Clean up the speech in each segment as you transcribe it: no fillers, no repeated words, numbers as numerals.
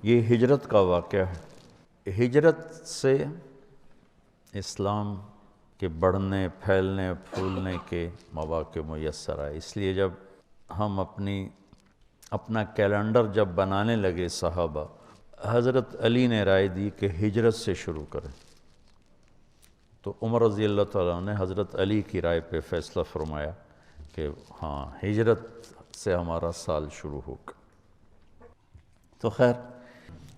یہ ہجرت کا واقعہ ہے۔ ہجرت سے اسلام کے بڑھنے، پھیلنے، پھولنے کے مواقع میسر آئے۔ اس لیے جب ہم اپنا کیلنڈر جب بنانے لگے صحابہ، حضرت علی نے رائے دی کہ ہجرت سے شروع کریں، تو عمر رضی اللہ تعالیٰ نے حضرت علی کی رائے پہ فیصلہ فرمایا کہ ہاں ہجرت سے ہمارا سال شروع ہوگا۔ تو خیر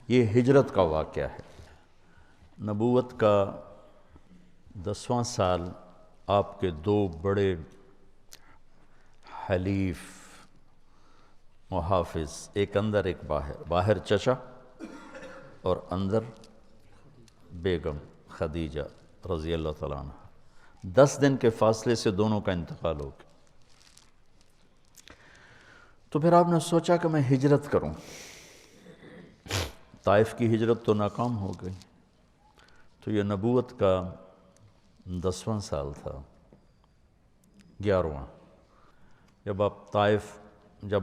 یہ ہجرت کا واقعہ ہے۔ نبوت کا 10واں سال آپ کے دو بڑے حلیف محافظ، ایک اندر ایک باہر، باہر چچا اور اندر بیگم خدیجہ رضی اللہ تعالیٰ عنہ، 10 دن کے فاصلے سے دونوں کا انتقال ہو گیا۔ تو پھر آپ نے سوچا کہ میں ہجرت کروں۔ طائف کی ہجرت تو ناکام ہو گئی، تو یہ نبوت کا 10واں سال تھا، 11واں، جب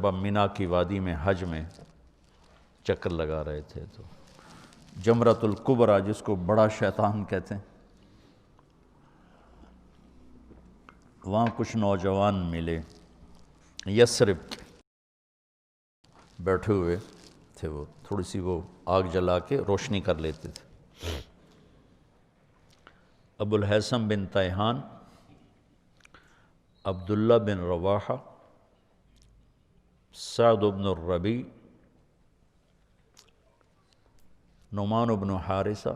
آپ مینا کی وادی میں حج میں چکر لگا رہے تھے، تو جمرۃ الکبریٰ جس کو بڑا شیطان کہتے ہیں، وہاں کچھ نوجوان ملے، یثرب بیٹھے ہوئے تھے، وہ تھوڑی سی وہ آگ جلا کے روشنی کر لیتے تھے۔ ابو الہیثم بن تیہان، عبداللہ بن رواحہ، سعد بن الربیع، نعمان بن حارثہ،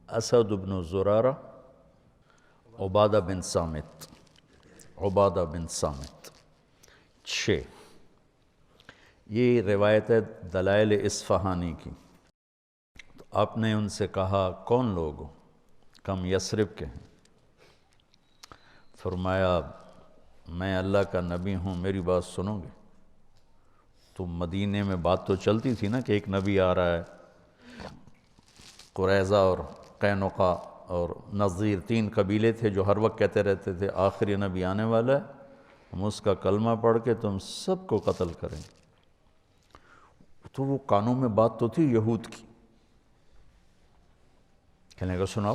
اسد بن زرارہ، عبادہ بن صامت، 6۔ یہ روایت ہے دلائل اصفہانی کی۔ تو آپ نے ان سے کہا کون لوگ ہو؟ کم یثرب کے ہیں۔ فرمایا میں اللہ کا نبی ہوں، میری بات سنو گے؟ تو مدینے میں بات تو چلتی تھی نا کہ ایک نبی آ رہا ہے، قریظہ اور قینقاع اور نذیر 3 قبیلے تھے جو ہر وقت کہتے رہتے تھے آخری نبی آنے والا ہے، ہم اس کا کلمہ پڑھ کے تم سب کو قتل کریں۔ تو وہ کانوں میں بات تو تھی یہود کی، کہنے کا سناؤ،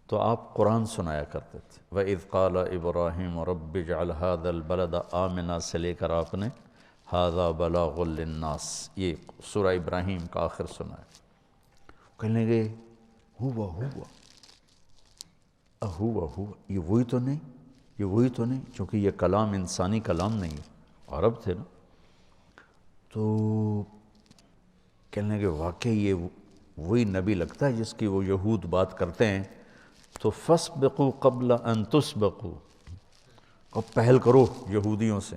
تو آپ قرآن سنایا کرتے تھے۔ وَإِذْ قَالَ إِبْرَاهِيمُ رَبِّ اجْعَلْ هَذَا الْبَلَدَ آمِنًا سے لے کر آپ نے هَذَا بَلَاغٌ لِلنَّاسِ، یہ سورہ ابراہیم کا آخر سنایا۔ کہنے لگے ہوا یہ وہی تو نہیں، چونکہ یہ کلام انسانی کلام نہیں ہے، عرب تھے نا۔ تو کہنے لگے واقعی یہ وہی نبی لگتا ہے جس کی وہ یہود بات کرتے ہیں، تو فَاسْبِقُوا قَبْلَ أَن تُسْبِقُوا، اب پہل کرو یہودیوں سے۔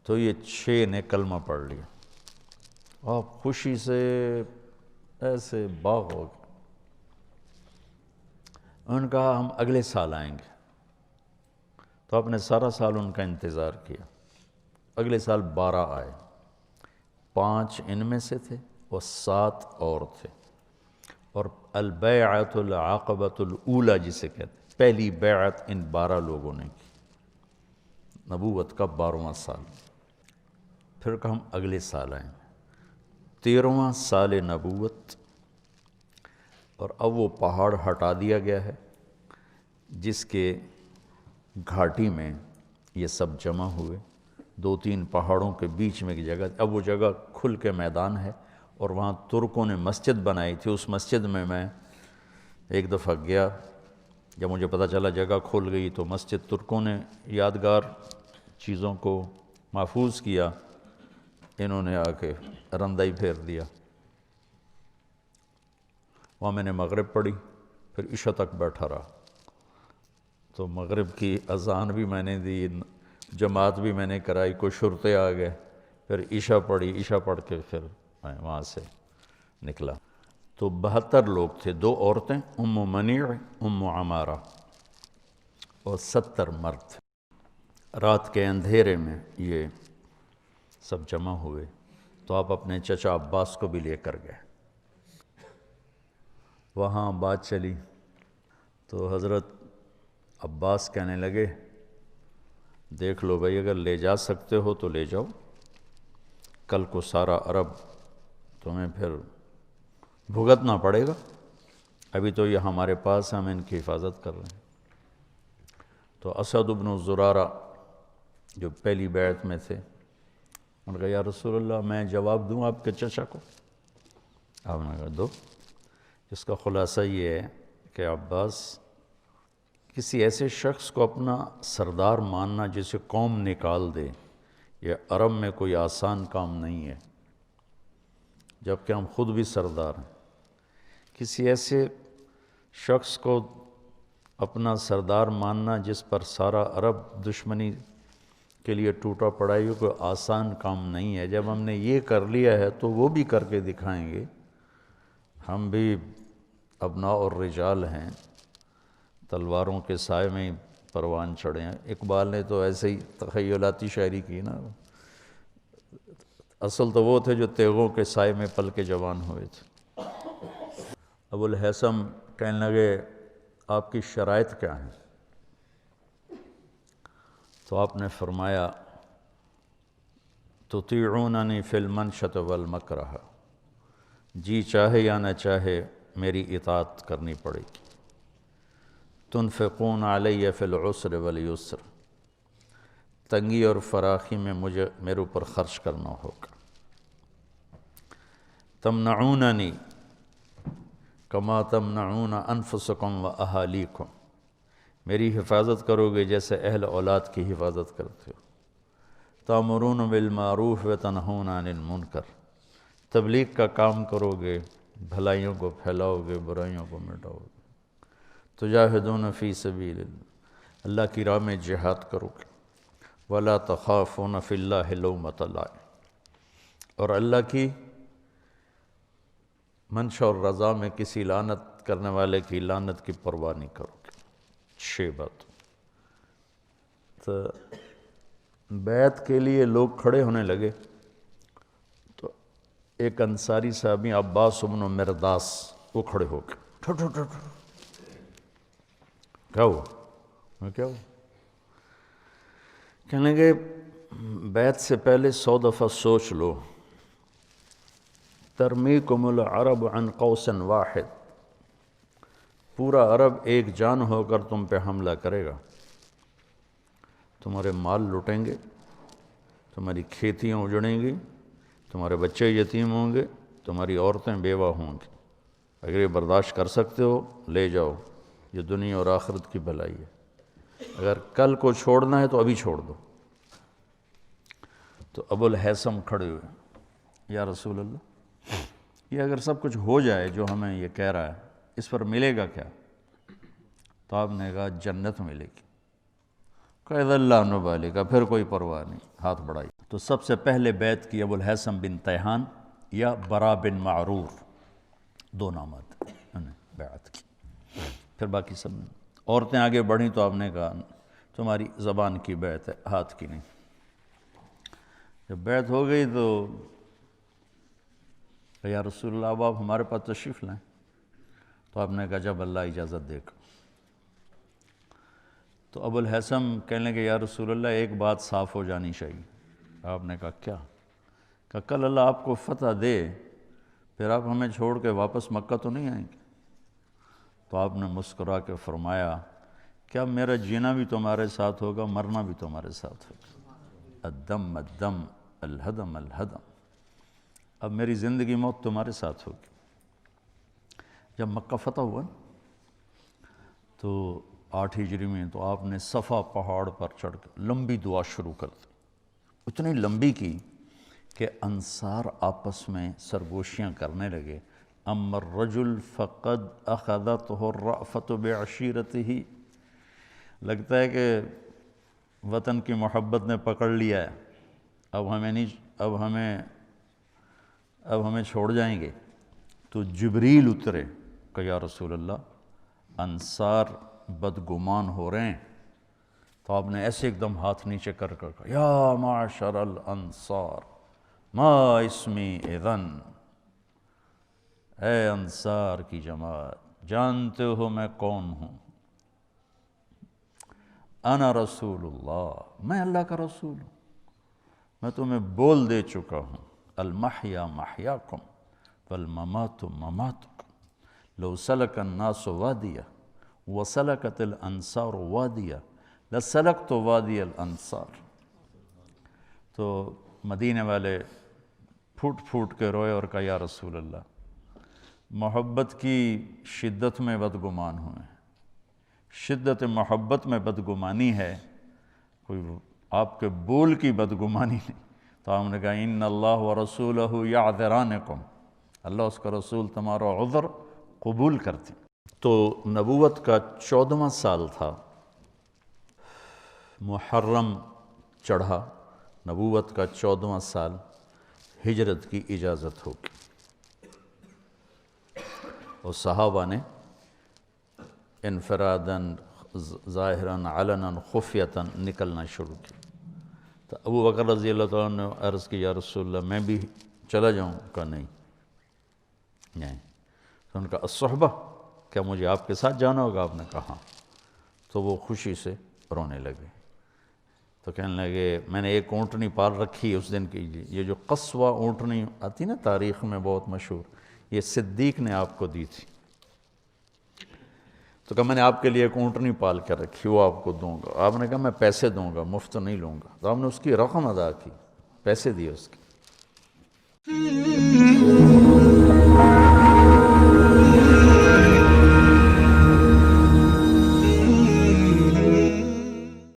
تو یہ 6 نے کلمہ پڑھ لیا، آپ خوشی سے ایسے باغ ہو گئے۔ انہوں نے کہا ہم اگلے سال آئیں گے۔ تو آپ نے سارا سال ان کا انتظار کیا۔ اگلے سال 12 آئے، 5 ان میں سے تھے اور 7 اور تھے، اور البیعۃ العقبۃ الاولی جسے کہتے ہیں، پہلی بیعت ان 12 لوگوں نے کی، نبوت کا 12واں سال۔ پھر کہ ہم اگلے سال آئیں گے، 13واں سال نبوت، اور اب وہ پہاڑ ہٹا دیا گیا ہے جس کے گھاٹی میں یہ سب جمع ہوئے، 2-3 پہاڑوں کے بیچ میں ایک جگہ، اب وہ جگہ کھل کے میدان ہے، اور وہاں ترکوں نے مسجد بنائی تھی۔ اس مسجد میں ایک دفعہ گیا، جب مجھے پتہ چلا جگہ کھل گئی، تو مسجد ترکوں نے یادگار چیزوں کو محفوظ کیا، انہوں نے آ کے رندہ ہی پھیر دیا۔ وہاں میں نے مغرب پڑھی، پھر عشاء تک بیٹھا رہا، تو مغرب کی اذان بھی میں نے دی، جماعت بھی میں نے کرائی، کوئی شرطے آ گئے، پھر عشاء پڑھی، عشاء پڑھ کے پھر میں وہاں سے نکلا۔ تو 72 لوگ تھے، 2 عورتیں ام منیع، ام عمارہ، اور 70 مرد۔ رات کے اندھیرے میں یہ سب جمع ہوئے، تو آپ اپنے چچا عباس کو بھی لے کر گئے۔ وہاں بات چلی تو حضرت عباس کہنے لگے دیکھ لو بھائی، اگر لے جا سکتے ہو تو لے جاؤ، کل کو سارا عرب تمہیں پھر بھگتنا پڑے گا، ابھی تو یہ ہمارے پاس ہم ان کی حفاظت کر رہے ہیں۔ تو اسد بن زرارہ جو پہلی بیعت میں تھے، انہوں نے کہا یا رسول اللہ میں جواب دوں آپ کے چچا کو؟ آپ نے کہا دو۔ جس کا خلاصہ یہ ہے کہ عباس، کسی ایسے شخص کو اپنا سردار ماننا جسے قوم نکال دے، یہ عرب میں کوئی آسان کام نہیں ہے، جبکہ ہم خود بھی سردار ہیں۔ کسی ایسے شخص کو اپنا سردار ماننا جس پر سارا عرب دشمنی کے لیے ٹوٹا پڑا ہے، یہ کوئی آسان کام نہیں ہے۔ جب ہم نے یہ کر لیا ہے تو وہ بھی کر کے دکھائیں گے۔ ہم بھی ابناء اور رجال ہیں، تلواروں کے سائے میں ہی پروان چڑھے ہیں۔ اقبال نے تو ایسے ہی تخیلاتی شاعری کی نا، اصل تو وہ تھے جو تیغوں کے سائے میں پل کے جوان ہوئے تھے۔ ابو الہیثم کہنے لگے آپ کی شرائط کیا ہیں؟ تو آپ نے فرمایا تطیعوننی فی المنشط والمکرہ، جی چاہے یا نہ چاہے میری اطاعت کرنی پڑے گی۔ تنفقون علی فی العسر والیسر، تنگی اور فراخی میں میرے اوپر خرچ کرنا ہوگا۔ تمنعوننی کما تمنعون انفسکم و اہالیکم، میری حفاظت کرو گے جیسے اہل اولاد کی حفاظت کرتے ہو۔ تأمرون بالمعروف و تنہون عن المنکر، تبلیغ کا کام کرو گے، بھلائیوں کو پھیلاؤ گے، برائیوں کو مٹاؤ گے۔ تجاہدون فی سبیل اللہ، اللہ کی راہ میں جہاد کرو گے۔ ولا تخافون فی اللہ لومۃ لائم، اور اللہ کی منشا اور رضا میں کسی لعنت کرنے والے کی لعنت کی پرواہ نہیں کرو گے۔ 6 بات۔ تو بیعت کے لیے لوگ کھڑے ہونے لگے تو ایک انصاری صحابی عباس بن مرداس وہ کھڑے ہو گئے، کیا ہوا؟ میں کیا ہوا؟ کہنے لگے بیعت سے پہلے 100 دفعہ سوچ لو، ترمیکم العرب عن قوس واحد، پورا عرب ایک جان ہو کر تم پہ حملہ کرے گا، تمہارے مال لٹیں گے، تمہاری کھیتیاں اجڑیں گی، تمہارے بچے یتیم ہوں گے، تمہاری عورتیں بیوہ ہوں گی۔ اگر یہ برداشت کر سکتے ہو لے جاؤ، یہ دنیا اور آخرت کی بھلائی ہے، اگر کل کو چھوڑنا ہے تو ابھی چھوڑ دو۔ تو ابو الہیثم کھڑے ہوئے، یا رسول اللہ یہ اگر سب کچھ ہو جائے جو ہمیں یہ کہہ رہا ہے، اس پر ملے گا کیا؟ تو آپ نے کہا جنت ملے گی۔ قید اللہ نبالے کا، پھر کوئی پرواہ نہیں، ہاتھ بڑھائی۔ تو سب سے پہلے بیعت کی ابو الہیثم بن تیہان یا برا بن معرور، 2 نامات انہوں نے بیعت کی۔ پھر باقی سب نے، عورتیں آگے بڑھیں تو آپ نے کہا تمہاری زبان کی بیعت ہے، ہاتھ کی نہیں۔ جب بیعت ہو گئی تو یا رسول اللہ اب آپ ہمارے پاس تشریف لائیں۔ تو آپ نے کہا جب اللہ اجازت دے گا۔ تو ابو الہیثم کہنے لگے یا رسول اللہ ایک بات صاف ہو جانی چاہیے۔ آپ نے کہا کیا؟ کہ کل اللہ آپ کو فتح دے، پھر آپ ہمیں چھوڑ کے واپس مکہ تو نہیں آئیں گے؟ تو آپ نے مسکرا کے فرمایا کیا میرا جینا بھی تمہارے ساتھ ہوگا، مرنا بھی تمہارے ساتھ ہوگا، الدم الدم الہدم الہدم، اب میری زندگی موت تمہارے ساتھ ہوگی۔ جب مکہ فتح ہوا تو 8 ہجری میں تو آپ نے صفا پہاڑ پر چڑھ کر لمبی دعا شروع کر دی، اتنی لمبی کی کہ انصار آپس میں سرگوشیاں کرنے لگے۔ اما الرجل فقد اخذته الرأفة بعشیرته، لگتا ہے کہ وطن کی محبت نے پکڑ لیا ہے، اب ہمیں چھوڑ جائیں گے۔ تو جبریل اترے کہ یا رسول اللہ انصار بدگمان ہو رہے ہیں۔ تو آپ نے ایسے ایک دم ہاتھ نیچے کر کہا یا معاشر الانصار ما اسمی اذن، اے انصار کی جماعت جانتے ہو میں کون ہوں؟ انا رسول اللہ، میں اللہ کا رسول ہوں، میں تمہیں بول دے چکا ہوں المحیا محیاکم والممات مماتکم لو سلک الناس وادیا وسلکت الانصار وادیا لسلکت وادی الانصار۔ تو مدینے والے پھوٹ پھوٹ کے روئے اور کہا یا رسول اللہ، محبت کی شدت میں بدگمان ہوئے، شدت محبت میں بدگمانی ہے، کوئی آپ کے بول کی بدگمانی نہیں۔ تو ہم نے کہا ان اللہ ورسولہ یعذرانکم، اللہ اس کا رسول تمہارا عذر قبول کرتے۔ تو نبوت کا 14واں سال تھا، محرم چڑھا، نبوت کا 14واں سال، ہجرت کی اجازت ہوگی، اور صحابہ نے انفراداً ظاہراً علناً خفیتاً نکلنا شروع کیا۔ تو ابو بکر رضی اللہ تعالیٰ نے عرض کی یا رسول اللہ میں بھی چلا جاؤں؟ کہا نہیں۔ تو ان کا الصحبہ، کیا مجھے آپ کے ساتھ جانا ہوگا؟ آپ نے کہا ہاں۔ تو وہ خوشی سے رونے لگے، تو کہنے لگے میں نے ایک اونٹنی پال رکھی اس دن کی، یہ جو قصوہ اونٹنی آتی نا تاریخ میں بہت مشہور، یہ صدیق نے آپ کو دی تھی۔ تو کہا میں نے آپ کے لیے ایک اونٹنی پال کر رکھی، وہ آپ کو دوں گا۔ آپ نے کہا میں پیسے دوں گا، مفت نہیں لوں گا۔ تو آپ نے اس کی رقم ادا کی، پیسے دیے اس کے۔